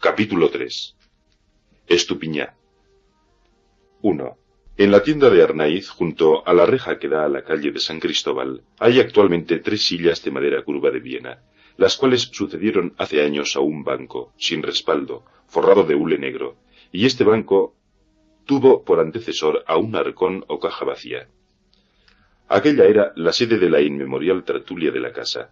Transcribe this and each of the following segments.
Capítulo 3. Estupiñá. 1. En la tienda de Arnaiz, junto a la reja que da a la calle de San Cristóbal, hay actualmente 3 sillas de madera curva de Viena, las cuales sucedieron hace años a un banco, sin respaldo, forrado de hule negro, y este banco tuvo por antecesor a un arcón o caja vacía. Aquella era la sede de la inmemorial tertulia de la casa.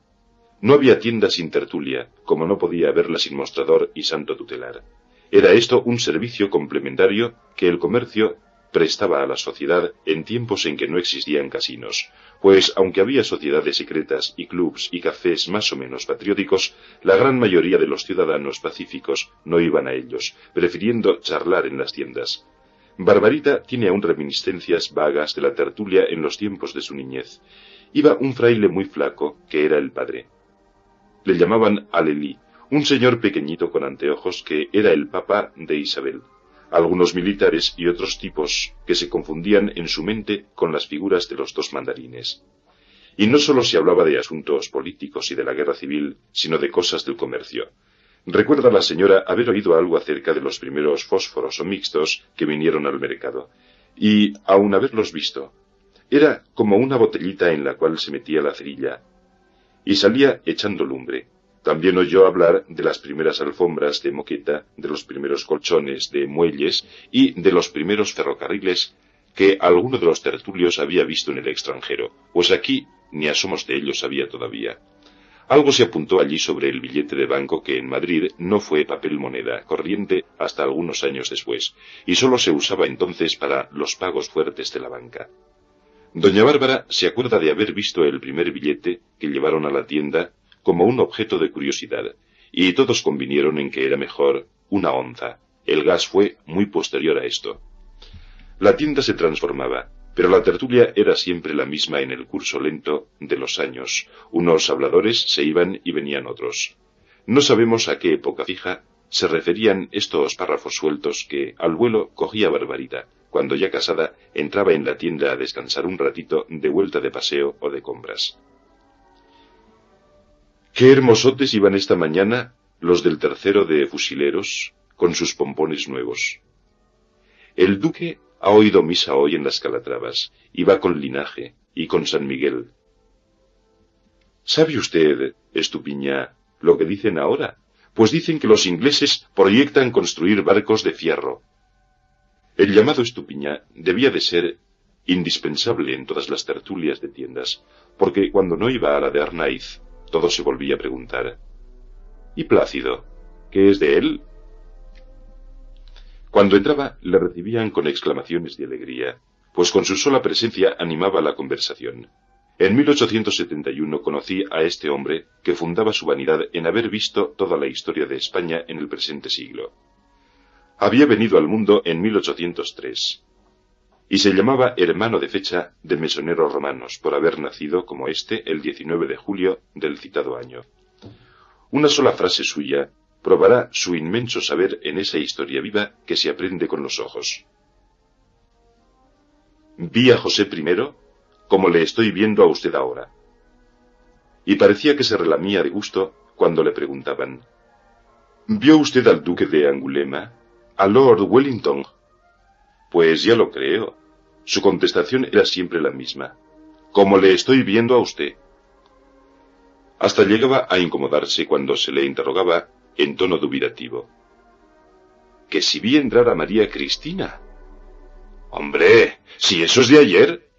No había tienda sin tertulia, como no podía haberla sin mostrador y santo tutelar. Era esto un servicio complementario que el comercio prestaba a la sociedad en tiempos en que no existían casinos, pues aunque había sociedades secretas y clubs y cafés más o menos patrióticos, la gran mayoría de los ciudadanos pacíficos no iban a ellos, prefiriendo charlar en las tiendas. Barbarita tiene aún reminiscencias vagas de la tertulia en los tiempos de su niñez. Iba un fraile muy flaco, que era el padre. Le llamaban Alelí, un señor pequeñito con anteojos que era el papá de Isabel. Algunos militares y otros tipos que se confundían en su mente con las figuras de los 2 mandarines. Y no solo se hablaba de asuntos políticos y de la guerra civil, sino de cosas del comercio. Recuerda la señora haber oído algo acerca de los primeros fósforos o mixtos que vinieron al mercado, y aun haberlos visto. Era como una botellita en la cual se metía la cerilla, y salía echando lumbre. También oyó hablar de las primeras alfombras de moqueta, de los primeros colchones de muelles y de los primeros ferrocarriles que alguno de los tertulios había visto en el extranjero, pues aquí ni asomos de ellos había todavía. Algo se apuntó allí sobre el billete de banco que en Madrid no fue papel moneda corriente hasta algunos años después, y sólo se usaba entonces para los pagos fuertes de la banca. Doña Bárbara se acuerda de haber visto el primer billete que llevaron a la tienda como un objeto de curiosidad, y todos convinieron en que era mejor una onza. El gas fue muy posterior a esto. La tienda se transformaba, pero la tertulia era siempre la misma en el curso lento de los años. Unos habladores se iban y venían otros. No sabemos a qué época fija se referían estos párrafos sueltos que al vuelo cogía Barbarita, cuando ya casada entraba en la tienda a descansar un ratito de vuelta de paseo o de compras. Qué hermosotes iban esta mañana los del tercero de fusileros con sus pompones nuevos. El duque ha oído misa hoy en las Calatravas, y va con Linaje y con San Miguel. ¿Sabe usted, Estupiñá, lo que dicen ahora? Pues dicen que los ingleses proyectan construir barcos de fierro. El llamado Estupiñá debía de ser indispensable en todas las tertulias de tiendas, porque cuando no iba a la de Arnaiz, todo se volvía a preguntar: ¿y Plácido? ¿Qué es de él? Cuando entraba, le recibían con exclamaciones de alegría, pues con su sola presencia animaba la conversación. En 1871 conocí a este hombre que fundaba su vanidad en haber visto toda la historia de España en el presente siglo. Había venido al mundo en 1803, y se llamaba hermano de fecha de mesoneros romanos, por haber nacido, como este, el 19 de julio del citado año. Una sola frase suya probará su inmenso saber en esa historia viva que se aprende con los ojos. Vi a José I, como le estoy viendo a usted ahora. Y parecía que se relamía de gusto cuando le preguntaban: ¿vio usted al duque de Angulema? ¿A Lord Wellington? Pues ya lo creo. Su contestación era siempre la misma: como le estoy viendo a usted. Hasta llegaba a incomodarse cuando se le interrogaba en tono dubitativo: ¿que si vi entrar a María Cristina? ¡Hombre! ¡Si eso es de ayer!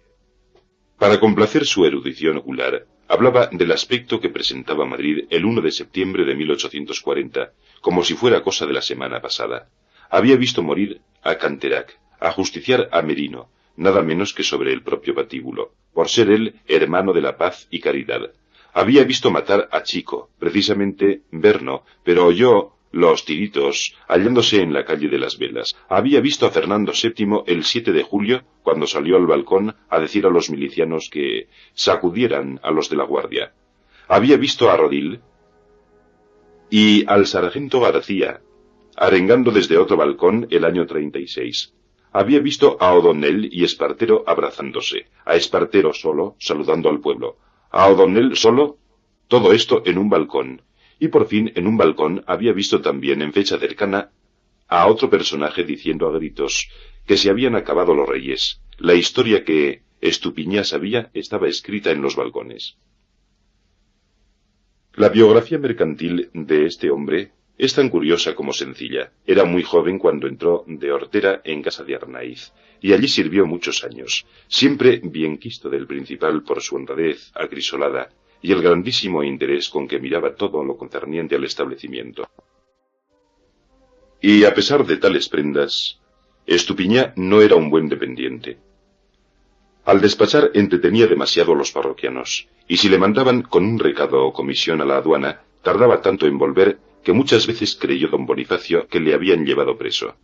Para complacer su erudición ocular, hablaba del aspecto que presentaba Madrid el 1 de septiembre de 1840, como si fuera cosa de la semana pasada. Había visto morir a Canterac, ajusticiar a Merino, nada menos que sobre el propio patíbulo, por ser él hermano de la paz y caridad. Había visto matar a Chico, precisamente Berno, pero oyó los tiritos hallándose en la calle de las Velas. Había visto a Fernando VII el 7 de julio, cuando salió al balcón a decir a los milicianos que sacudieran a los de la guardia. Había visto a Rodil y al sargento García arengando desde otro balcón el año 36. Había visto a O'Donnell y Espartero abrazándose, a Espartero solo saludando al pueblo, a O'Donnell solo, todo esto en un balcón, y por fin en un balcón había visto también en fecha cercana a otro personaje diciendo a gritos que se habían acabado los reyes. La historia que Estupiñá sabía estaba escrita en los balcones. La biografía mercantil de este hombre es tan curiosa como sencilla. Era muy joven cuando entró de hortera en casa de Arnaiz, y allí sirvió muchos años, siempre bien quisto del principal por su honradez acrisolada y el grandísimo interés con que miraba todo lo concerniente al establecimiento. Y a pesar de tales prendas, Estupiñá no era un buen dependiente. Al despachar entretenía demasiado a los parroquianos, y si le mandaban con un recado o comisión a la aduana, tardaba tanto en volver que muchas veces creyó don Bonifacio que le habían llevado preso.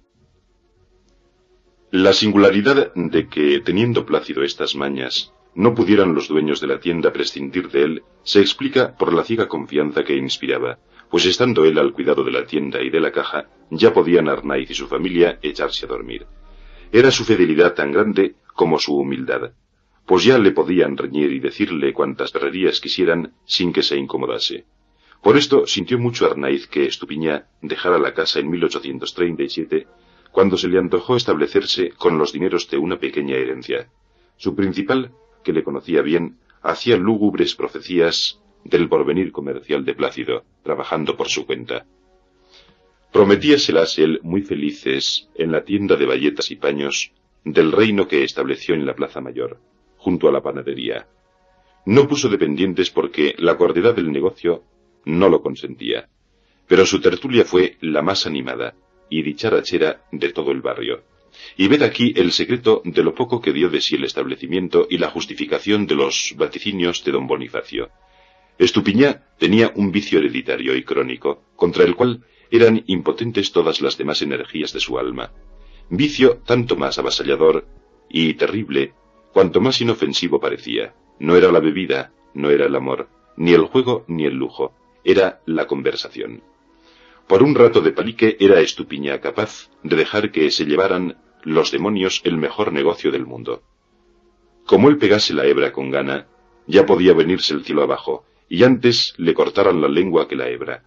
La singularidad de que, teniendo Plácido estas mañas, no pudieran los dueños de la tienda prescindir de él, se explica por la ciega confianza que inspiraba, pues estando él al cuidado de la tienda y de la caja, ya podían Arnaiz y su familia echarse a dormir. Era su fidelidad tan grande como su humildad, pues ya le podían reñir y decirle cuantas perrerías quisieran sin que se incomodase. Por esto sintió mucho Arnaiz que Estupiñá dejara la casa en 1837, cuando se le antojó establecerse con los dineros de una pequeña herencia. Su principal, que le conocía bien, hacía lúgubres profecías del porvenir comercial de Plácido, trabajando por su cuenta. Prometíaselas él muy felices en la tienda de bayetas y paños del reino que estableció en la Plaza Mayor, junto a la panadería. No puso dependientes porque la cordialidad del negocio no lo consentía, pero su tertulia fue la más animada y dicharachera de todo el barrio. Y ved aquí el secreto de lo poco que dio de sí el establecimiento y la justificación de los vaticinios de don Bonifacio. Estupiñá tenía un vicio hereditario y crónico, contra el cual eran impotentes todas las demás energías de su alma. Vicio tanto más avasallador y terrible, cuanto más inofensivo parecía. No era la bebida, no era el amor, ni el juego ni el lujo, era la conversación. Por un rato de palique era Estupiñá capaz de dejar que se llevaran los demonios el mejor negocio del mundo. Como él pegase la hebra con gana, ya podía venirse el cielo abajo, y antes le cortaran la lengua que la hebra.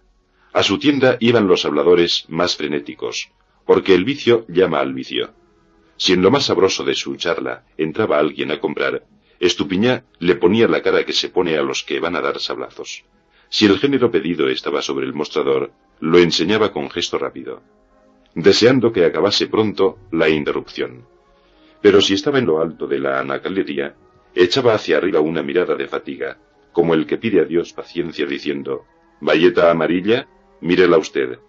A su tienda iban los habladores más frenéticos, porque el vicio llama al vicio. Si en lo más sabroso de su charla entraba alguien a comprar, Estupiñá le ponía la cara que se pone a los que van a dar sablazos. Si el género pedido estaba sobre el mostrador, lo enseñaba con gesto rápido, deseando que acabase pronto la interrupción. Pero si estaba en lo alto de la anacalería, echaba hacia arriba una mirada de fatiga, como el que pide a Dios paciencia diciendo: «Bayeta amarilla, mírela usted.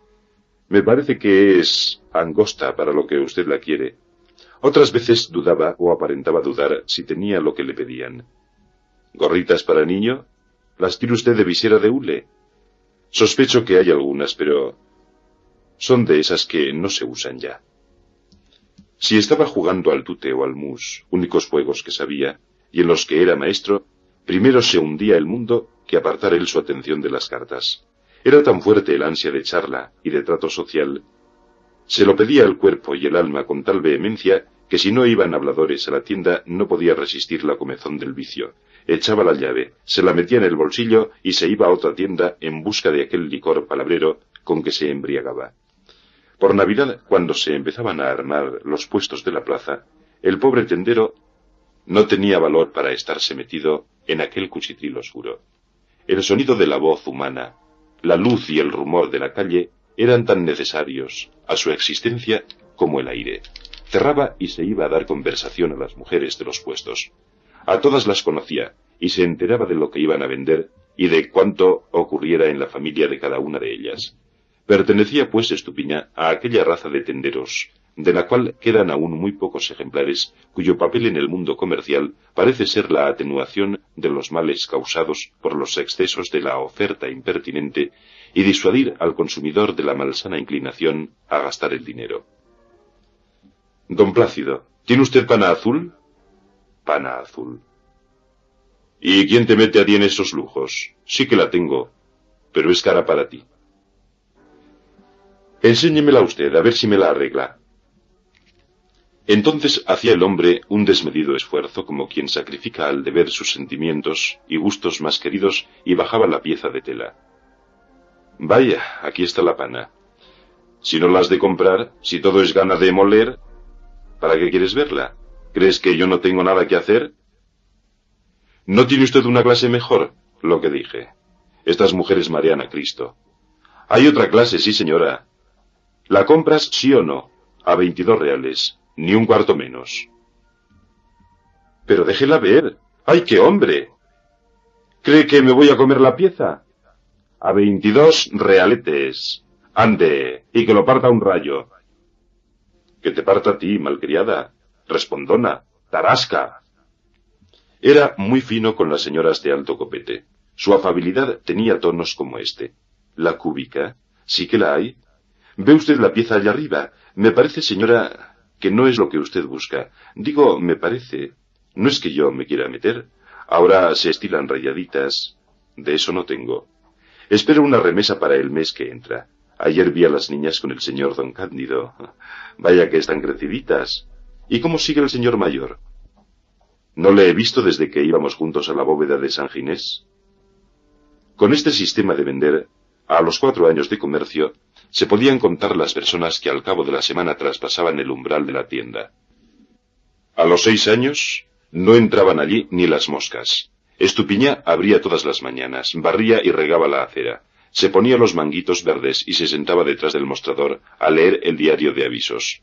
Me parece que es angosta para lo que usted la quiere». Otras veces dudaba o aparentaba dudar si tenía lo que le pedían. «¿Gorritas para niño? ¿Las tiene usted de visera de hule?» Sospecho que hay algunas, pero son de esas que no se usan ya. Si estaba jugando al tute o al mus, únicos juegos que sabía, y en los que era maestro, primero se hundía el mundo que apartar él su atención de las cartas. Era tan fuerte el ansia de charla y de trato social, se lo pedía el cuerpo y el alma con tal vehemencia, que si no iban habladores a la tienda no podía resistir la comezón del vicio. Echaba la llave, se la metía en el bolsillo y se iba a otra tienda en busca de aquel licor palabrero con que se embriagaba. Por Navidad, cuando se empezaban a armar los puestos de la plaza, el pobre tendero no tenía valor para estarse metido en aquel cuchitril oscuro. El sonido de la voz humana, la luz y el rumor de la calle eran tan necesarios a su existencia como el aire. Cerraba y se iba a dar conversación a las mujeres de los puestos. A todas las conocía y se enteraba de lo que iban a vender y de cuánto ocurriera en la familia de cada una de ellas. Pertenecía pues Estupiñá a aquella raza de tenderos, de la cual quedan aún muy pocos ejemplares, cuyo papel en el mundo comercial parece ser la atenuación de los males causados por los excesos de la oferta impertinente y disuadir al consumidor de la malsana inclinación a gastar el dinero. «Don Plácido, ¿tiene usted pana azul?» «Pana azul». «¿Y quién te mete a ti en esos lujos?» «Sí que la tengo, pero es cara para ti». «Enséñemela usted, a ver si me la arregla». Entonces hacía el hombre un desmedido esfuerzo como quien sacrifica al deber sus sentimientos y gustos más queridos y bajaba la pieza de tela. Vaya, aquí está la pana. Si no la has de comprar, si todo es gana de moler, ¿para qué quieres verla? ¿Crees que yo no tengo nada que hacer? ¿No tiene usted una clase mejor? Lo que dije. Estas mujeres marean a Cristo. Hay otra clase, sí señora. ¿La compras sí o no? A 22 reales, ni un cuarto menos. Pero déjela ver. ¡Ay, qué hombre! ¿Cree que me voy a comer la pieza? A 22 realetes. Ande, y que lo parta un rayo. Que te parta a ti, malcriada. Respondona. Tarasca. Era muy fino con las señoras de alto copete. Su afabilidad tenía tonos como este. La cúbica, sí que la hay. ¿Ve usted la pieza allá arriba? Me parece, señora, que no es lo que usted busca. Digo, me parece. No es que yo me quiera meter. Ahora se estilan rayaditas. De eso no tengo. Espero una remesa para el mes que entra. Ayer vi a las niñas con el señor don Cándido. Vaya que están creciditas. ¿Y cómo sigue el señor mayor? No le he visto desde que íbamos juntos a la bóveda de San Ginés. Con este sistema de vender, a los 4 años de comercio, se podían contar las personas que al cabo de la semana traspasaban el umbral de la tienda. A los 6 años, no entraban allí ni las moscas. Estupiñá abría todas las mañanas, barría y regaba la acera, se ponía los manguitos verdes y se sentaba detrás del mostrador a leer el diario de avisos.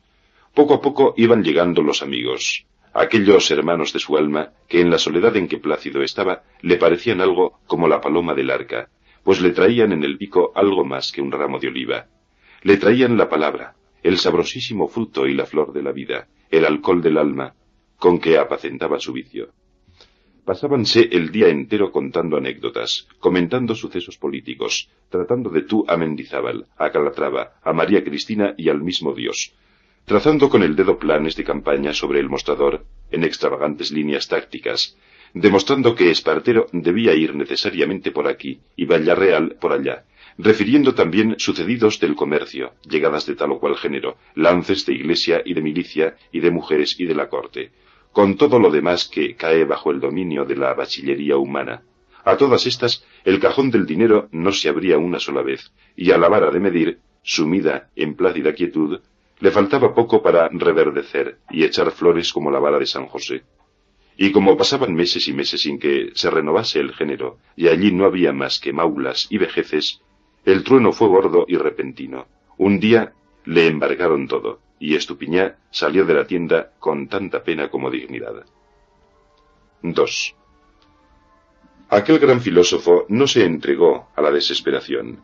Poco a poco iban llegando los amigos, aquellos hermanos de su alma que en la soledad en que Plácido estaba le parecían algo como la paloma del arca, pues le traían en el pico algo más que un ramo de oliva. Le traían la palabra, el sabrosísimo fruto y la flor de la vida, el alcohol del alma, con que apacentaba su vicio. Pasábanse el día entero contando anécdotas, comentando sucesos políticos, tratando de tú a Mendizábal, a Calatrava, a María Cristina y al mismo Dios, trazando con el dedo planes de campaña sobre el mostrador en extravagantes líneas tácticas, demostrando que Espartero debía ir necesariamente por aquí y Villarreal por allá, refiriendo también sucedidos del comercio, llegadas de tal o cual género, lances de iglesia y de milicia y de mujeres y de la corte, con todo lo demás que cae bajo el dominio de la bachillería humana. A todas estas, el cajón del dinero no se abría una sola vez, y a la vara de medir, sumida en plácida quietud, le faltaba poco para reverdecer y echar flores como la vara de San José. Y como pasaban meses y meses sin que se renovase el género, y allí no había más que maulas y vejeces, el trueno fue gordo y repentino. Un día le embargaron todo, y Estupiñá salió de la tienda con tanta pena como dignidad. 2. Aquel gran filósofo no se entregó a la desesperación.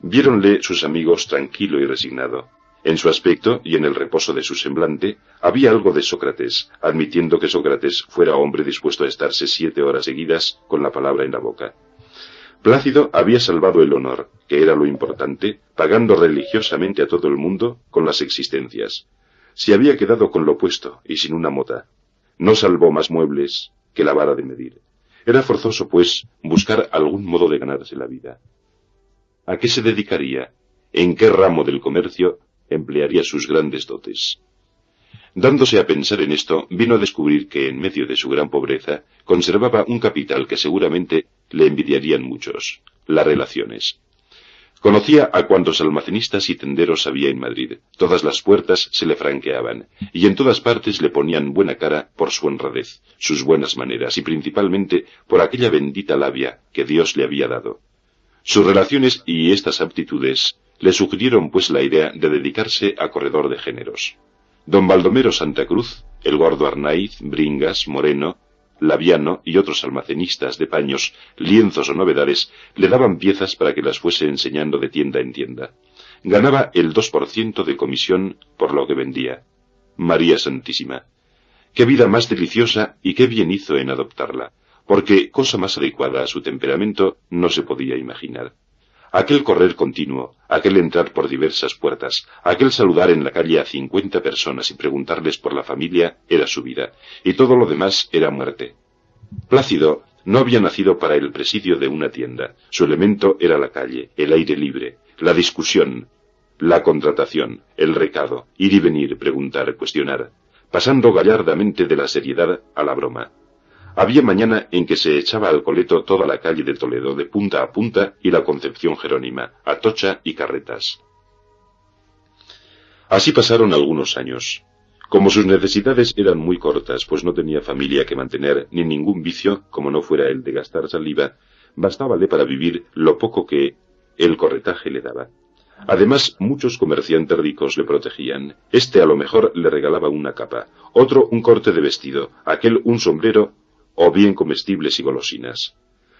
Viéronle sus amigos tranquilo y resignado. En su aspecto y en el reposo de su semblante había algo de Sócrates, admitiendo que Sócrates fuera hombre dispuesto a estarse 7 horas seguidas con la palabra en la boca. Plácido había salvado el honor, que era lo importante, pagando religiosamente a todo el mundo con las existencias. Se había quedado con lo puesto y sin una mota. No salvó más muebles que la vara de medir. Era forzoso, pues, buscar algún modo de ganarse la vida. ¿A qué se dedicaría? ¿En qué ramo del comercio emplearía sus grandes dotes? Dándose a pensar en esto, vino a descubrir que en medio de su gran pobreza conservaba un capital que seguramente le envidiarían muchos: las relaciones. Conocía a cuantos almacenistas y tenderos había en Madrid. Todas las puertas se le franqueaban, y en todas partes le ponían buena cara por su honradez, sus buenas maneras, y principalmente por aquella bendita labia que Dios le había dado. Sus relaciones y estas aptitudes le sugirieron pues la idea de dedicarse a corredor de géneros. Don Baldomero Santa Cruz, el gordo Arnaiz, Bringas, Moreno, Laviano y otros almacenistas de paños, lienzos o novedades le daban piezas para que las fuese enseñando de tienda en tienda. Ganaba el 2% de comisión por lo que vendía. María Santísima. Qué vida más deliciosa y qué bien hizo en adoptarla, porque cosa más adecuada a su temperamento no se podía imaginar. Aquel correr continuo, aquel entrar por diversas puertas, aquel saludar en la calle a 50 personas y preguntarles por la familia era su vida, y todo lo demás era muerte. Plácido no había nacido para el presidio de una tienda. Su elemento era la calle, el aire libre, la discusión, la contratación, el recado, ir y venir, preguntar, cuestionar, pasando gallardamente de la seriedad a la broma. Había mañana en que se echaba al coleto toda la calle de Toledo de punta a punta y la Concepción Jerónima, Atocha y Carretas. Así pasaron algunos años. Como sus necesidades eran muy cortas, pues no tenía familia que mantener ni ningún vicio, como no fuera el de gastar saliva, bastábale para vivir lo poco que el corretaje le daba. Además, muchos comerciantes ricos le protegían. Este a lo mejor le regalaba una capa, otro un corte de vestido, aquel un sombrero o bien comestibles y golosinas.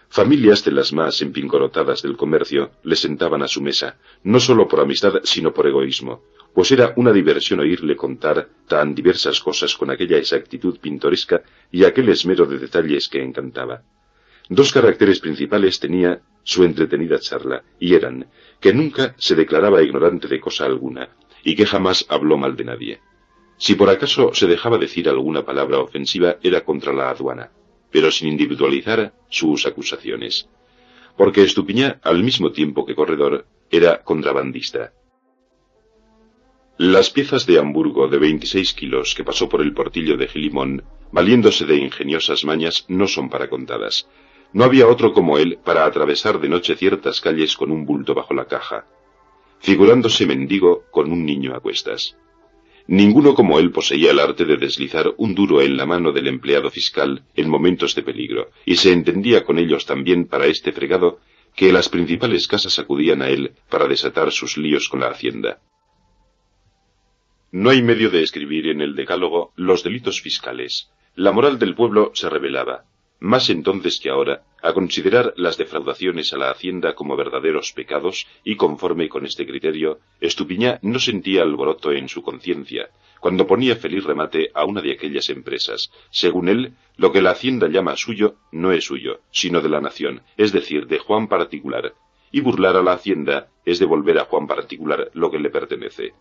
Familias de las más empincorotadas del comercio le sentaban a su mesa, no sólo por amistad sino por egoísmo, pues era una diversión oírle contar tan diversas cosas con aquella exactitud pintoresca y aquel esmero de detalles que encantaba. Dos caracteres principales tenía su entretenida charla, y eran que nunca se declaraba ignorante de cosa alguna, y que jamás habló mal de nadie. Si por acaso se dejaba decir alguna palabra ofensiva era contra la aduana, pero sin individualizar sus acusaciones, porque Estupiñá, al mismo tiempo que corredor, era contrabandista. Las piezas de Hamburgo de 26 kilos que pasó por el portillo de Gilimón, valiéndose de ingeniosas mañas, no son para contadas. No había otro como él para atravesar de noche ciertas calles con un bulto bajo la caja, figurándose mendigo con un niño a cuestas. Ninguno como él poseía el arte de deslizar un duro en la mano del empleado fiscal en momentos de peligro, y se entendía con ellos también para este fregado que las principales casas acudían a él para desatar sus líos con la hacienda. No hay medio de escribir en el decálogo los delitos fiscales. La moral del pueblo se rebelaba, más entonces que ahora, a considerar las defraudaciones a la hacienda como verdaderos pecados, y conforme con este criterio, Estupiñá no sentía alboroto en su conciencia, cuando ponía feliz remate a una de aquellas empresas. Según él, lo que la hacienda llama suyo, no es suyo, sino de la nación, es decir, de Juan particular, y burlar a la hacienda es devolver a Juan particular lo que le pertenece.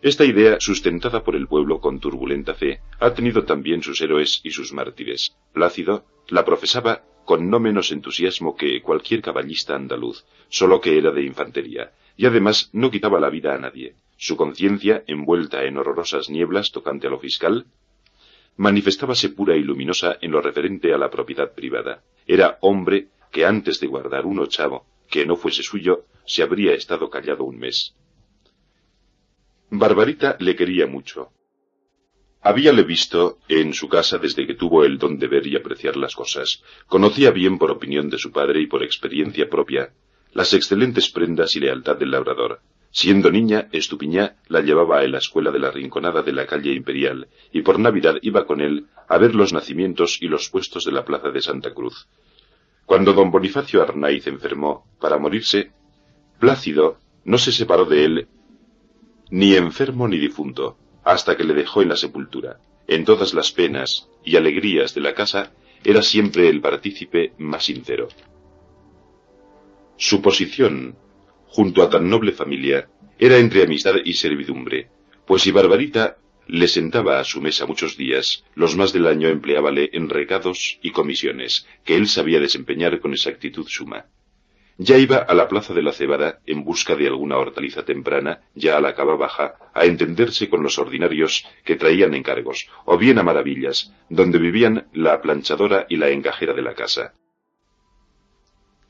Esta idea, sustentada por el pueblo con turbulenta fe, ha tenido también sus héroes y sus mártires. Plácido la profesaba con no menos entusiasmo que cualquier caballista andaluz, solo que era de infantería, y además no quitaba la vida a nadie. Su conciencia, envuelta en horrorosas nieblas tocante a lo fiscal, manifestábase pura y luminosa en lo referente a la propiedad privada. Era hombre que antes de guardar un ochavo que no fuese suyo, se habría estado callado un mes. Barbarita le quería mucho. Habíale visto en su casa desde que tuvo el don de ver y apreciar las cosas. Conocía bien por opinión de su padre y por experiencia propia las excelentes prendas y lealtad del labrador. Siendo niña, Estupiñá la llevaba a la escuela de la Rinconada de la calle Imperial, y por Navidad iba con él a ver los nacimientos y los puestos de la plaza de Santa Cruz. Cuando don Bonifacio Arnaiz enfermó para morirse, Plácido no se separó de él ni enfermo ni difunto, hasta que le dejó en la sepultura. En todas las penas y alegrías de la casa, era siempre el partícipe más sincero. Su posición, junto a tan noble familia, era entre amistad y servidumbre, pues si Barbarita le sentaba a su mesa muchos días, los más del año empleábale en recados y comisiones, que él sabía desempeñar con exactitud suma. Ya iba a la plaza de la Cebada en busca de alguna hortaliza temprana, ya a la cava baja, a entenderse con los ordinarios que traían encargos, o bien a Maravillas, donde vivían la planchadora y la encajera de la casa.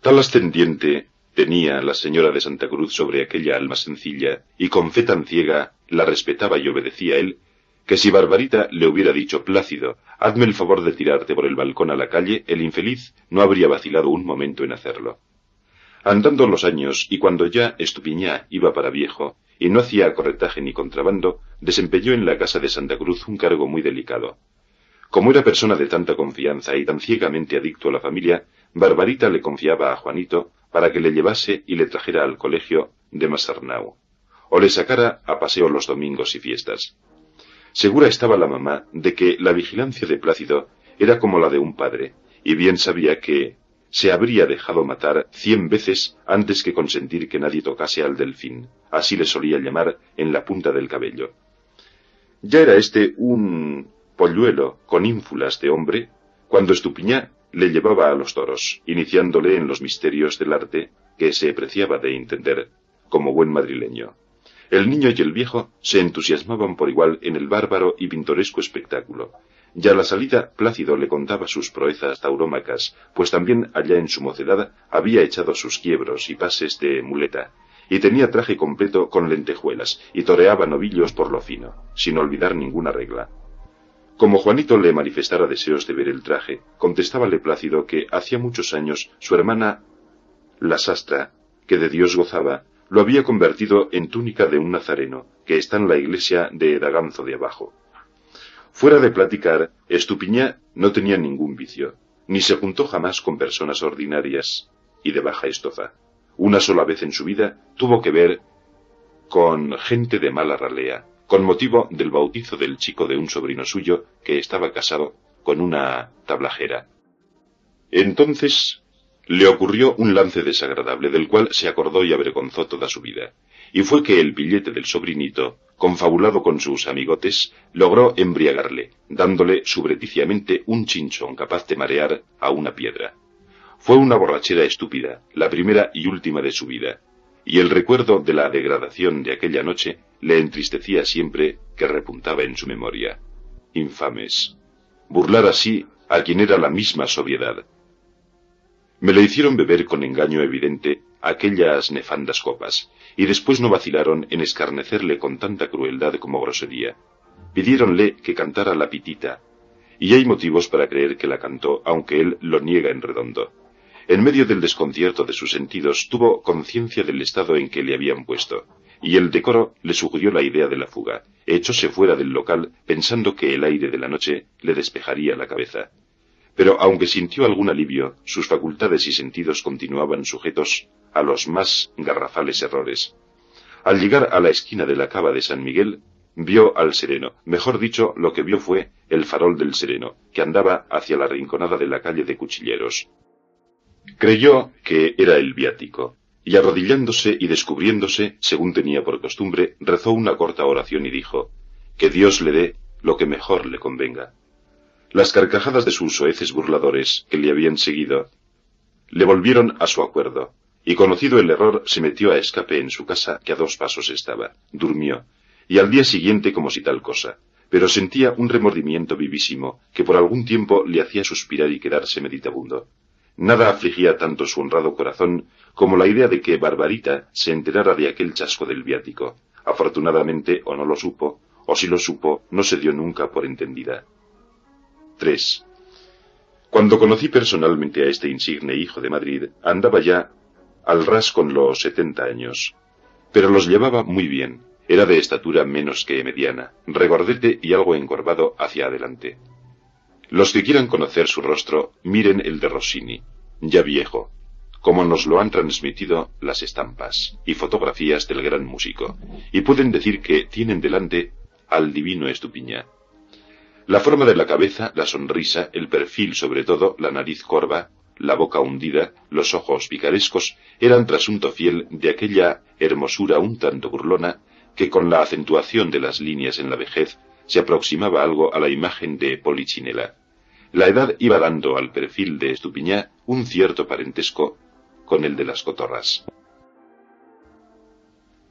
Tal ascendiente tenía la señora de Santa Cruz sobre aquella alma sencilla, y con fe tan ciega la respetaba y obedecía él, que si Barbarita le hubiera dicho: Plácido, hazme el favor de tirarte por el balcón a la calle, el infeliz no habría vacilado un momento en hacerlo. Andando los años, y cuando ya Estupiñá iba para viejo, y no hacía corretaje ni contrabando, desempeñó en la casa de Santa Cruz un cargo muy delicado. Como era persona de tanta confianza y tan ciegamente adicto a la familia, Barbarita le confiaba a Juanito para que le llevase y le trajera al colegio de Masarnau, o le sacara a paseo los domingos y fiestas. Segura estaba la mamá de que la vigilancia de Plácido era como la de un padre, y bien sabía que se habría dejado matar 100 veces antes que consentir que nadie tocase al Delfín, así le solía llamar en la punta del cabello. Ya era este un polluelo con ínfulas de hombre, cuando Estupiñá le llevaba a los toros, iniciándole en los misterios del arte que se preciaba de entender, como buen madrileño. El niño y el viejo se entusiasmaban por igual en el bárbaro y pintoresco espectáculo. y a la salida Plácido le contaba sus proezas taurómacas, pues también allá en su mocedad había echado sus quiebros y pases de muleta, y tenía traje completo con lentejuelas, y toreaba novillos por lo fino, sin olvidar ninguna regla. Como Juanito le manifestara deseos de ver el traje, contestábale Plácido que hacía muchos años su hermana, la sastra, que de Dios gozaba, lo había convertido en túnica de un nazareno, que está en la iglesia de Daganzo de abajo. Fuera de platicar, Estupiñá no tenía ningún vicio, ni se juntó jamás con personas ordinarias y de baja estofa. Una sola vez en su vida tuvo que ver con gente de mala ralea, con motivo del bautizo del chico de un sobrino suyo que estaba casado con una tablajera. Entonces le ocurrió un lance desagradable del cual se acordó y avergonzó toda su vida, y fue que el billete del sobrinito, confabulado con sus amigotes, logró embriagarle, dándole subreticiamente un chinchón capaz de marear a una piedra. Fue una borrachera estúpida, la primera y última de su vida, y el recuerdo de la degradación de aquella noche le entristecía siempre que repuntaba en su memoria. Infames. Burlar así a quien era la misma sobriedad. Me le hicieron beber con engaño evidente aquellas nefandas copas, y después no vacilaron en escarnecerle con tanta crueldad como grosería. Pidiéronle que cantara la pitita, y hay motivos para creer que la cantó, aunque él lo niega en redondo. En medio del desconcierto de sus sentidos tuvo conciencia del estado en que le habían puesto, y el decoro le sugirió la idea de la fuga. Echóse fuera del local pensando que el aire de la noche le despejaría la cabeza. Pero aunque sintió algún alivio, sus facultades y sentidos continuaban sujetos a los más garrafales errores. Al llegar a la esquina de la cava de San Miguel, vio al sereno, mejor dicho, lo que vio fue el farol del sereno, que andaba hacia la rinconada de la calle de Cuchilleros. Creyó que era el viático, y arrodillándose y descubriéndose, según tenía por costumbre, rezó una corta oración y dijo: «Que Dios le dé lo que mejor le convenga». Las carcajadas de sus soeces burladores, que le habían seguido, le volvieron a su acuerdo, y conocido el error se metió a escape en su casa, que a 2 pasos estaba, durmió, y al día siguiente como si tal cosa, pero sentía un remordimiento vivísimo, que por algún tiempo le hacía suspirar y quedarse meditabundo. Nada afligía tanto su honrado corazón como la idea de que Barbarita se enterara de aquel chasco del viático. Afortunadamente o no lo supo, o si lo supo, no se dio nunca por entendida. 3. Cuando conocí personalmente a este insigne hijo de Madrid, andaba ya al ras con los 70 años, pero los llevaba muy bien. Era de estatura menos que mediana, regordete y algo encorvado hacia adelante. Los que quieran conocer su rostro, miren el de Rossini, ya viejo, como nos lo han transmitido las estampas y fotografías del gran músico, y pueden decir que tienen delante al divino Estupiñá. La forma de la cabeza, la sonrisa, el perfil sobre todo, la nariz corva, la boca hundida, los ojos picarescos, eran trasunto fiel de aquella hermosura un tanto burlona que con la acentuación de las líneas en la vejez se aproximaba algo a la imagen de Polichinela. La edad iba dando al perfil de Estupiñá un cierto parentesco con el de las cotorras.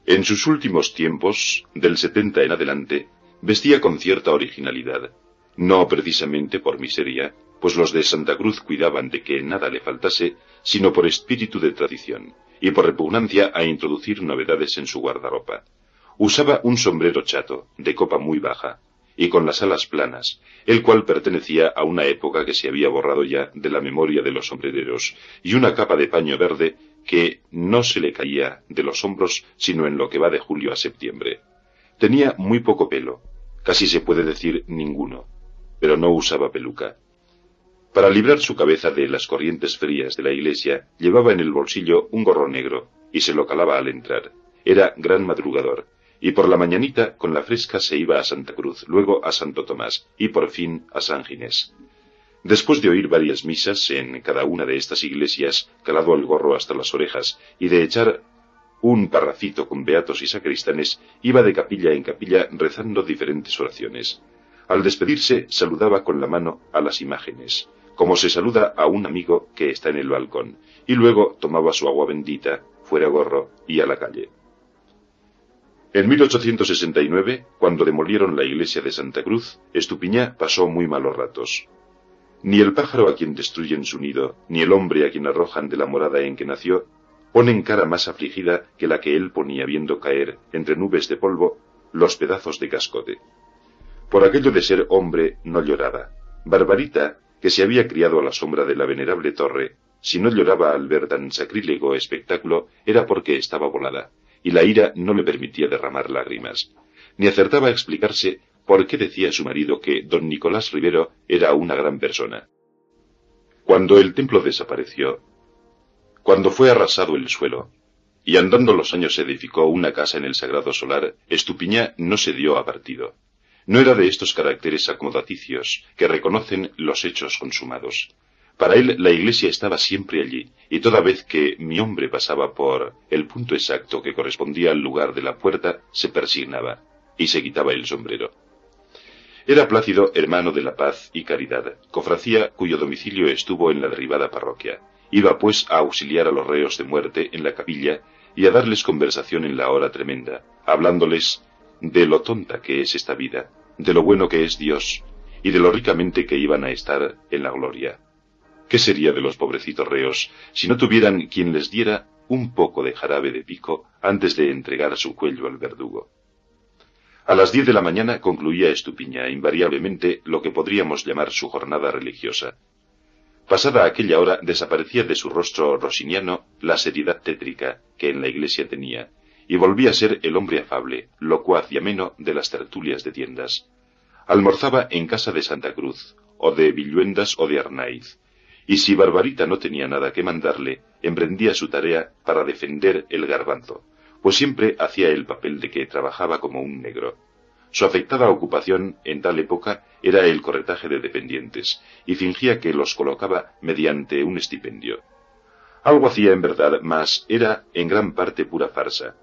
En sus últimos tiempos, del 70 en adelante, vestía con cierta originalidad, no precisamente por miseria, pues los de Santa Cruz cuidaban de que nada le faltase, sino por espíritu de tradición, y por repugnancia a introducir novedades en su guardarropa. Usaba un sombrero chato, de copa muy baja, y con las alas planas, el cual pertenecía a una época que se había borrado ya de la memoria de los sombrereros, y una capa de paño verde que no se le caía de los hombros sino en lo que va de julio a septiembre. Tenía muy poco pelo, casi se puede decir ninguno, pero no usaba peluca. Para librar su cabeza de las corrientes frías de la iglesia, llevaba en el bolsillo un gorro negro, y se lo calaba al entrar. Era gran madrugador, y por la mañanita con la fresca se iba a Santa Cruz, luego a Santo Tomás, y por fin a San Ginés. Después de oír varias misas en cada una de estas iglesias, calado el gorro hasta las orejas, y de echar un parrafito con beatos y sacristanes, iba de capilla en capilla rezando diferentes oraciones. Al despedirse, saludaba con la mano a las imágenes, como se saluda a un amigo que está en el balcón, y luego tomaba su agua bendita, fuera gorro y a la calle. En 1869, cuando demolieron la iglesia de Santa Cruz, Estupiñá pasó muy malos ratos. Ni el pájaro a quien destruyen su nido, ni el hombre a quien arrojan de la morada en que nació, ponen cara más afligida que la que él ponía viendo caer, entre nubes de polvo, los pedazos de cascote. Por aquello de ser hombre no lloraba. Barbarita, que se había criado a la sombra de la venerable torre, si no lloraba al ver tan sacrílego espectáculo, era porque estaba volada, y la ira no le permitía derramar lágrimas. Ni acertaba a explicarse por qué decía su marido que don Nicolás Rivero era una gran persona. Cuando el templo desapareció, cuando fue arrasado el suelo, y andando los años se edificó una casa en el sagrado solar, Estupiñá no se dio a partido. No era de estos caracteres acomodaticios que reconocen los hechos consumados. Para él la iglesia estaba siempre allí, y toda vez que mi hombre pasaba por el punto exacto que correspondía al lugar de la puerta, se persignaba, y se quitaba el sombrero. Era Plácido hermano de la Paz y Caridad, cofradía cuyo domicilio estuvo en la derribada parroquia. Iba pues a auxiliar a los reos de muerte en la capilla y a darles conversación en la hora tremenda, hablándoles de lo tonta que es esta vida, de lo bueno que es Dios, y de lo ricamente que iban a estar en la gloria. ¿Qué sería de los pobrecitos reos si no tuvieran quien les diera un poco de jarabe de pico antes de entregar su cuello al verdugo? A las 10 de la mañana concluía Estupiñá invariablemente lo que podríamos llamar su jornada religiosa. Pasada aquella hora desaparecía de su rostro rosiniano la seriedad tétrica que en la iglesia tenía, y volvía a ser el hombre afable, locuaz y ameno de las tertulias de tiendas. Almorzaba en casa de Santa Cruz, o de Villuendas o de Arnaiz, y si Barbarita no tenía nada que mandarle, emprendía su tarea para defender el garbanzo, pues siempre hacía el papel de que trabajaba como un negro. Su afectada ocupación en tal época era el corretaje de dependientes, y fingía que los colocaba mediante un estipendio. Algo hacía en verdad, mas era en gran parte pura farsa.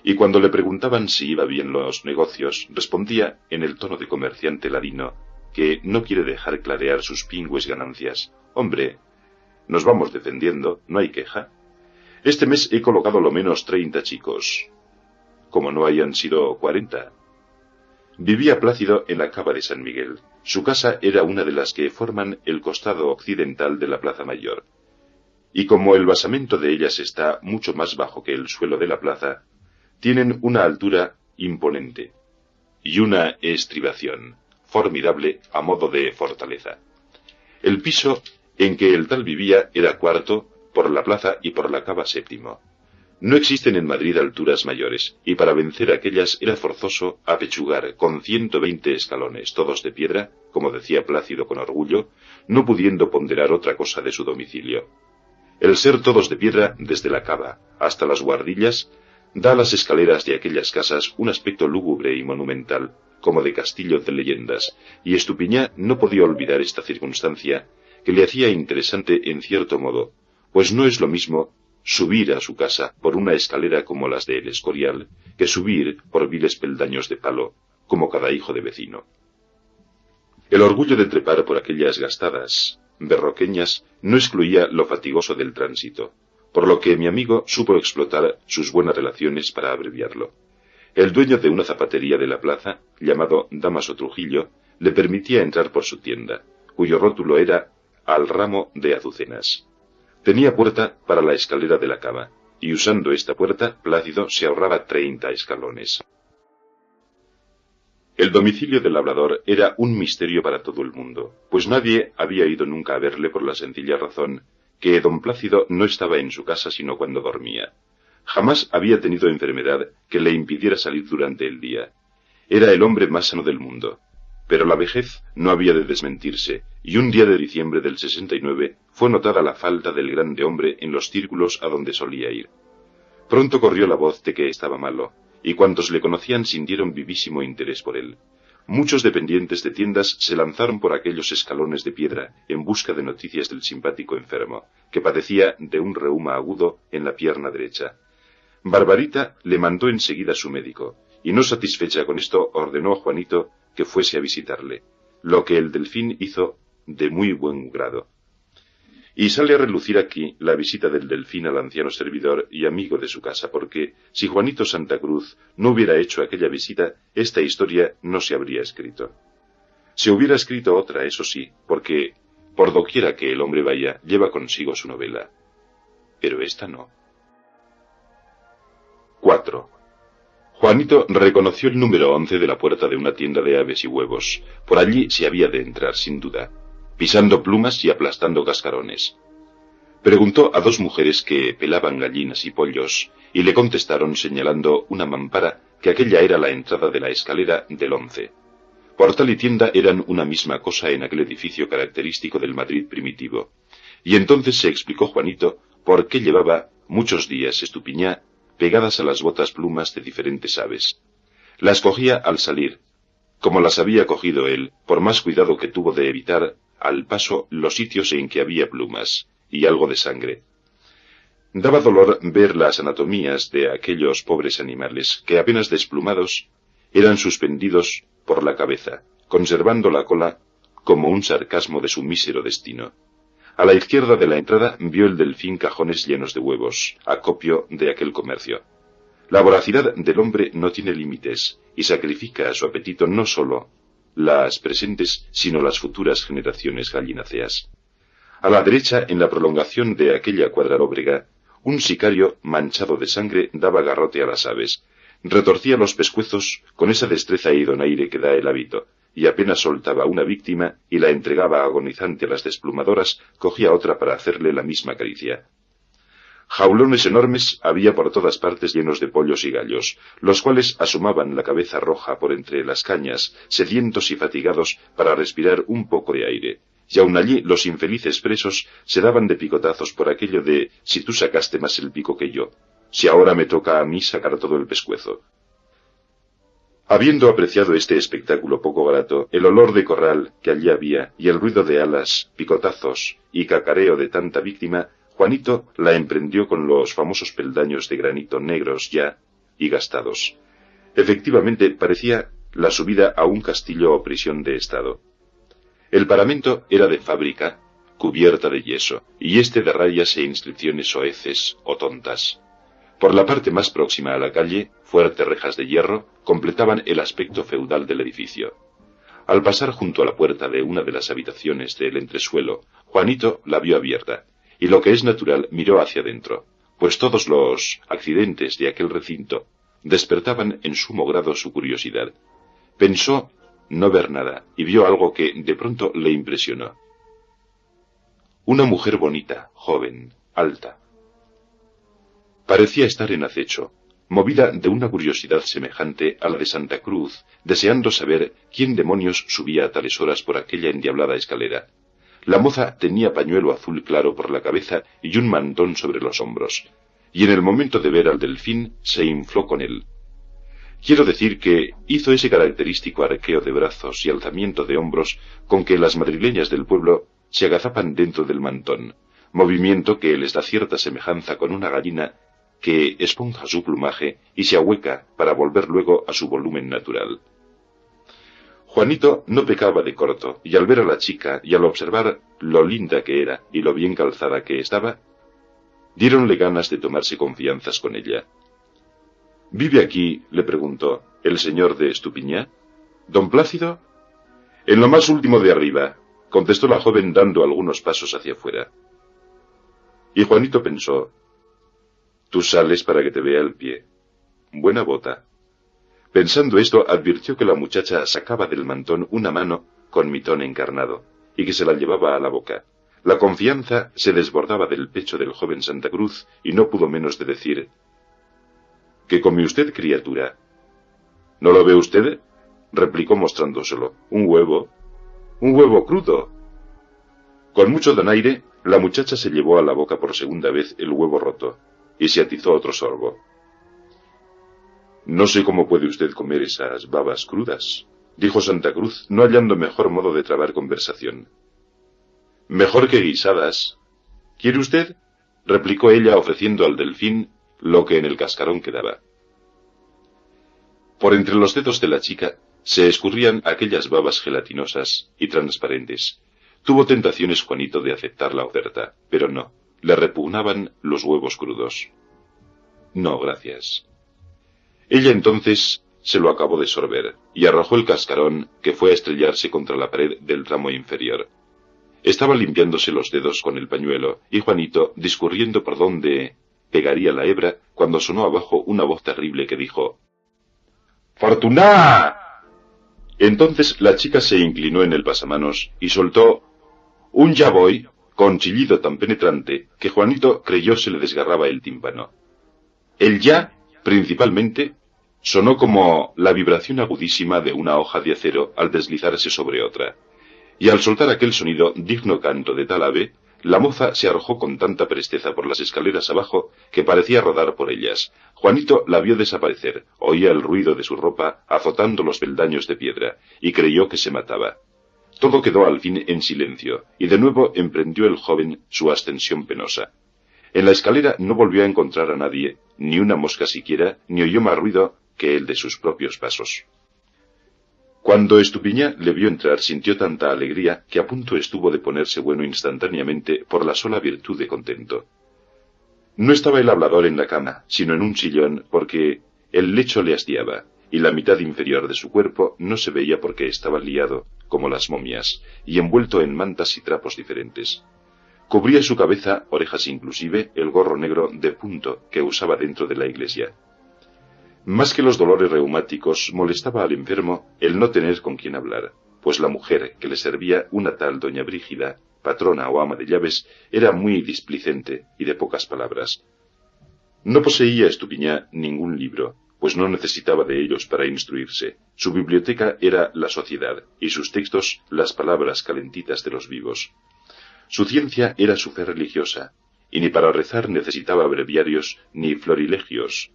Y cuando le preguntaban si iba bien los negocios, respondía en el tono de comerciante ladino, que no quiere dejar clarear sus pingües ganancias: «Hombre, nos vamos defendiendo, no hay queja. Este mes he colocado lo menos 30 chicos, como no hayan sido 40. Vivía Plácido en la cava de San Miguel. Su casa era una de las que forman el costado occidental de la Plaza Mayor, y como el basamento de ellas está mucho más bajo que el suelo de la plaza, tienen una altura imponente y una estribación formidable a modo de fortaleza. El piso en que el tal vivía era cuarto por la plaza y por la cava séptimo. No existen en Madrid alturas mayores, y para vencer aquellas era forzoso apechugar con 120 escalones, todos de piedra, como decía Plácido con orgullo, no pudiendo ponderar otra cosa de su domicilio. El ser todos de piedra, desde la cava hasta las guardillas, da a las escaleras de aquellas casas un aspecto lúgubre y monumental, como de castillo de leyendas, y Estupiñá no podía olvidar esta circunstancia, que le hacía interesante en cierto modo, pues no es lo mismo subir a su casa por una escalera como las de El Escorial, que subir por viles peldaños de palo, como cada hijo de vecino. El orgullo de trepar por aquellas gastadas berroqueñas no excluía lo fatigoso del tránsito, por lo que mi amigo supo explotar sus buenas relaciones para abreviarlo. El dueño de una zapatería de la plaza, llamado Damaso Trujillo, le permitía entrar por su tienda, cuyo rótulo era «Al ramo de azucenas». Tenía puerta para la escalera de la cava, y usando esta puerta, Plácido se ahorraba 30 escalones. El domicilio del labrador era un misterio para todo el mundo, pues nadie había ido nunca a verle por la sencilla razón que don Plácido no estaba en su casa sino cuando dormía. Jamás había tenido enfermedad que le impidiera salir durante el día. Era el hombre más sano del mundo. Pero la vejez no había de desmentirse, y un día de diciembre del 69 fue notada la falta del grande hombre en los círculos a donde solía ir. Pronto corrió la voz de que estaba malo, y cuantos le conocían sintieron vivísimo interés por él. Muchos dependientes de tiendas se lanzaron por aquellos escalones de piedra en busca de noticias del simpático enfermo, que padecía de un reuma agudo en la pierna derecha. Barbarita le mandó enseguida a su médico, y no satisfecha con esto ordenó a Juanito que fuese a visitarle, lo que el Delfín hizo de muy buen grado. Y sale a relucir aquí la visita del Delfín al anciano servidor y amigo de su casa, porque si Juanito Santa Cruz no hubiera hecho aquella visita, esta historia no se habría escrito. Se hubiera escrito otra, eso sí, porque por doquiera que el hombre vaya, lleva consigo su novela. Pero esta no. 4. Juanito reconoció el número 11 de la puerta de una tienda de aves y huevos. Por allí se había de entrar, sin duda, pisando plumas y aplastando cascarones. Preguntó a 2 mujeres que pelaban gallinas y pollos, y le contestaron señalando una mampara que aquella era la entrada de la escalera del 11. Portal y tienda eran una misma cosa en aquel edificio característico del Madrid primitivo. Y entonces se explicó Juanito por qué llevaba muchos días Estupiñá pegadas a las botas plumas de diferentes aves. Las cogía al salir, como las había cogido él, por más cuidado que tuvo de evitar al paso los sitios en que había plumas y algo de sangre. Daba dolor ver las anatomías de aquellos pobres animales que apenas desplumados eran suspendidos por la cabeza, conservando la cola como un sarcasmo de su mísero destino. A la izquierda de la entrada vio el Delfín cajones llenos de huevos, acopio de aquel comercio. La voracidad del hombre no tiene límites y sacrifica a su apetito no sólo las presentes, sino las futuras generaciones gallináceas. A la derecha, en la prolongación de aquella cuadra lóbrega, un sicario manchado de sangre daba garrote a las aves, retorcía los pescuezos con esa destreza y donaire que da el hábito, y apenas soltaba una víctima y la entregaba agonizante a las desplumadoras, cogía otra para hacerle la misma caricia. Jaulones enormes había por todas partes llenos de pollos y gallos, los cuales asomaban la cabeza roja por entre las cañas, sedientos y fatigados para respirar un poco de aire, y aun allí los infelices presos se daban de picotazos por aquello de si tú sacaste más el pico que yo, si ahora me toca a mí sacar todo el pescuezo. Habiendo apreciado este espectáculo poco grato, el olor de corral que allí había y el ruido de alas, picotazos y cacareo de tanta víctima, Juanito la emprendió con los famosos peldaños de granito negros ya y gastados. Efectivamente, parecía la subida a un castillo o prisión de estado. El paramento era de fábrica, cubierta de yeso, y este de rayas e inscripciones soeces o tontas. Por la parte más próxima a la calle, fuertes rejas de hierro completaban el aspecto feudal del edificio. Al pasar junto a la puerta de una de las habitaciones del entresuelo, Juanito la vio abierta, y lo que es natural miró hacia adentro, pues todos los accidentes de aquel recinto despertaban en sumo grado su curiosidad. Pensó no ver nada, y vio algo que de pronto le impresionó. Una mujer bonita, joven, alta. Parecía estar en acecho, movida de una curiosidad semejante a la de Santa Cruz, deseando saber quién demonios subía a tales horas por aquella endiablada escalera. La moza tenía pañuelo azul claro por la cabeza y un mantón sobre los hombros, y en el momento de ver al Delfín se infló con él. Quiero decir que hizo ese característico arqueo de brazos y alzamiento de hombros con que las madrileñas del pueblo se agazapan dentro del mantón, movimiento que les da cierta semejanza con una gallina que esponja su plumaje y se ahueca para volver luego a su volumen natural. Juanito no pecaba de corto, y al ver a la chica y al observar lo linda que era y lo bien calzada que estaba, diéronle ganas de tomarse confianzas con ella. —¿Vive aquí? —le preguntó— ¿el señor de Estupiñá? —¿Don Plácido? —En lo más último de arriba —contestó la joven dando algunos pasos hacia afuera. Y Juanito pensó: tú sales para que te vea el pie. Buena bota. Pensando esto, advirtió que la muchacha sacaba del mantón una mano con mitón encarnado, y que se la llevaba a la boca. La confianza se desbordaba del pecho del joven Santa Cruz, y no pudo menos de decir: —¿Qué come usted, criatura? —¿No lo ve usted? —replicó mostrándoselo—. Un huevo. —¿Un huevo crudo? Con mucho donaire, la muchacha se llevó a la boca por segunda vez el huevo roto, y se atizó otro sorbo. —No sé cómo puede usted comer esas babas crudas —dijo Santa Cruz, no hallando mejor modo de trabar conversación. —Mejor que guisadas. —¿Quiere usted? —replicó ella, ofreciendo al Delfín lo que en el cascarón quedaba. Por entre los dedos de la chica se escurrían aquellas babas gelatinosas y transparentes, Tuvo tentaciones Juanito de aceptar la oferta, pero no, le repugnaban los huevos crudos. No, gracias. Ella entonces se lo acabó de sorber, y arrojó el cascarón, que fue a estrellarse contra la pared del tramo inferior. Estaba limpiándose los dedos con el pañuelo, y Juanito discurriendo por dónde pegaría la hebra, cuando sonó abajo una voz terrible que dijo: ¡Fortuná! Entonces la chica se inclinó en el pasamanos y soltó un ya voy, con chillido tan penetrante que Juanito creyó se le desgarraba el tímpano. El ya, principalmente, sonó como la vibración agudísima de una hoja de acero al deslizarse sobre otra, y al soltar aquel sonido digno canto de tal ave, la moza se arrojó con tanta presteza por las escaleras abajo que parecía rodar por ellas. Juanito la vio desaparecer, oía el ruido de su ropa azotando los peldaños de piedra, y creyó que se mataba. Todo quedó al fin en silencio, y de nuevo emprendió el joven su ascensión penosa. En la escalera no volvió a encontrar a nadie, ni una mosca siquiera, ni oyó más ruido que el de sus propios pasos. Cuando Estupiñá le vio entrar sintió tanta alegría que a punto estuvo de ponerse bueno instantáneamente por la sola virtud de contento. No estaba el hablador en la cama, sino en un sillón, porque el lecho le hastiaba, y la mitad inferior de su cuerpo no se veía porque estaba liado, como las momias, y envuelto en mantas y trapos diferentes. Cubría su cabeza, orejas inclusive, el gorro negro de punto que usaba dentro de la iglesia. Más que los dolores reumáticos, molestaba al enfermo el no tener con quien hablar, pues la mujer que le servía, una tal doña Brígida, patrona o ama de llaves, era muy displicente y de pocas palabras. No poseía Estupiñá ningún libro, pues no necesitaba de ellos para instruirse. Su biblioteca era la sociedad, y sus textos las palabras calentitas de los vivos. Su ciencia era su fe religiosa, y ni para rezar necesitaba breviarios ni florilegios,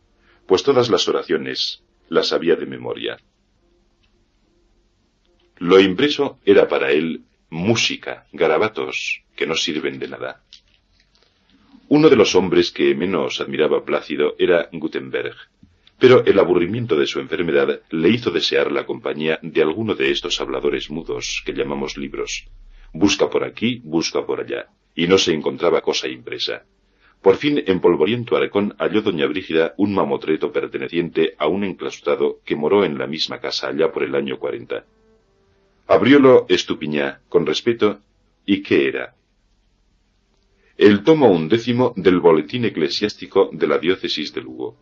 pues todas las oraciones las sabía de memoria. Lo impreso era para él música, garabatos, que no sirven de nada. Uno de los hombres que menos admiraba Plácido era Gutenberg, pero el aburrimiento de su enfermedad le hizo desear la compañía de alguno de estos habladores mudos que llamamos libros. Busca por aquí, busca por allá, y no se encontraba cosa impresa. Por fin, en Polvoriento Arcón halló doña Brígida un mamotreto perteneciente a un enclaustrado que moró en la misma casa allá por el año 40. Abriólo Estupiñá, con respeto, ¿y qué era? El tomo 11 del Boletín Eclesiástico de la Diócesis de Lugo.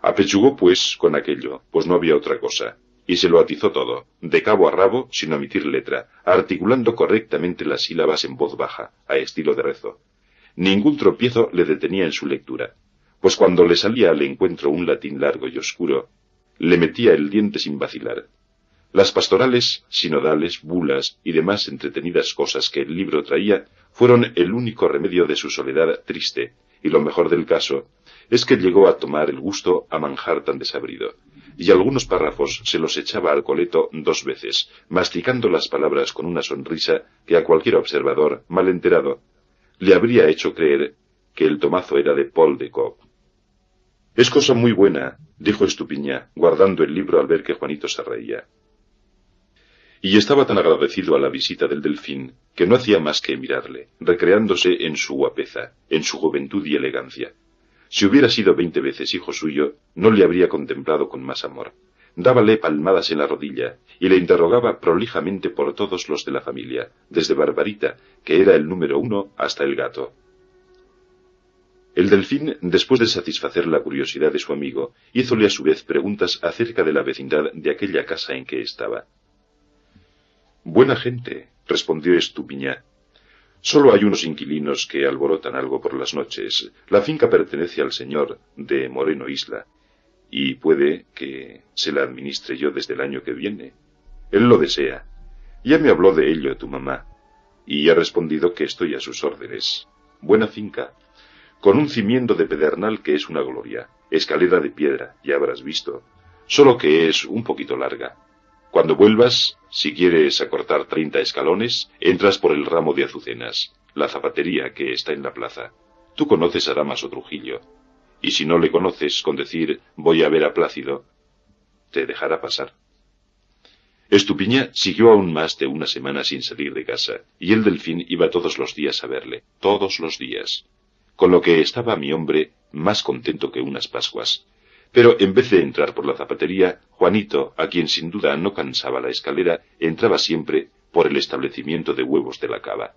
Apechugó pues con aquello, pues no había otra cosa, y se lo atizó todo, de cabo a rabo, sin omitir letra, articulando correctamente las sílabas en voz baja, a estilo de rezo. Ningún tropiezo le detenía en su lectura, pues cuando le salía al encuentro un latín largo y oscuro, le metía el diente sin vacilar. Las pastorales, sinodales, bulas y demás entretenidas cosas que el libro traía fueron el único remedio de su soledad triste, y lo mejor del caso es que llegó a tomar el gusto a manjar tan desabrido, y algunos párrafos se los echaba al coleto 2 veces, masticando las palabras con una sonrisa que a cualquier observador mal enterado le habría hecho creer que el tomazo era de Paul de Kock. «Es cosa muy buena», dijo Estupiñá, guardando el libro al ver que Juanito se reía. Y estaba tan agradecido a la visita del Delfín que no hacía más que mirarle, recreándose en su guapeza, en su juventud y elegancia. Si hubiera sido 20 veces hijo suyo, no le habría contemplado con más amor. Dábale palmadas en la rodilla y le interrogaba prolijamente por todos los de la familia, desde Barbarita, que era el número 1, hasta el gato. El Delfín, después de satisfacer la curiosidad de su amigo, hízole a su vez preguntas acerca de la vecindad de aquella casa en que estaba. «Buena gente», respondió Estupiñá. «Solo hay unos inquilinos que alborotan algo por las noches. La finca pertenece al señor de Moreno Isla, y puede que se la administre yo desde el año que viene. Él lo desea. Ya me habló de ello tu mamá, y he respondido que estoy a sus órdenes. Buena finca, con un cimiento de pedernal que es una gloria, escalera de piedra, ya habrás visto, solo que es un poquito larga. Cuando vuelvas, si quieres acortar 30 escalones, entras por el ramo de azucenas, la zapatería que está en la plaza. Tú conoces a Damaso Trujillo, y si no le conoces, con decir voy a ver a Plácido, te dejará pasar». Estupiñá siguió aún más de una semana sin salir de casa, y el Delfín iba todos los días a verle, todos los días. Con lo que estaba mi hombre más contento que unas Pascuas. Pero en vez de entrar por la zapatería, Juanito, a quien sin duda no cansaba la escalera, entraba siempre por el establecimiento de huevos de la Cava.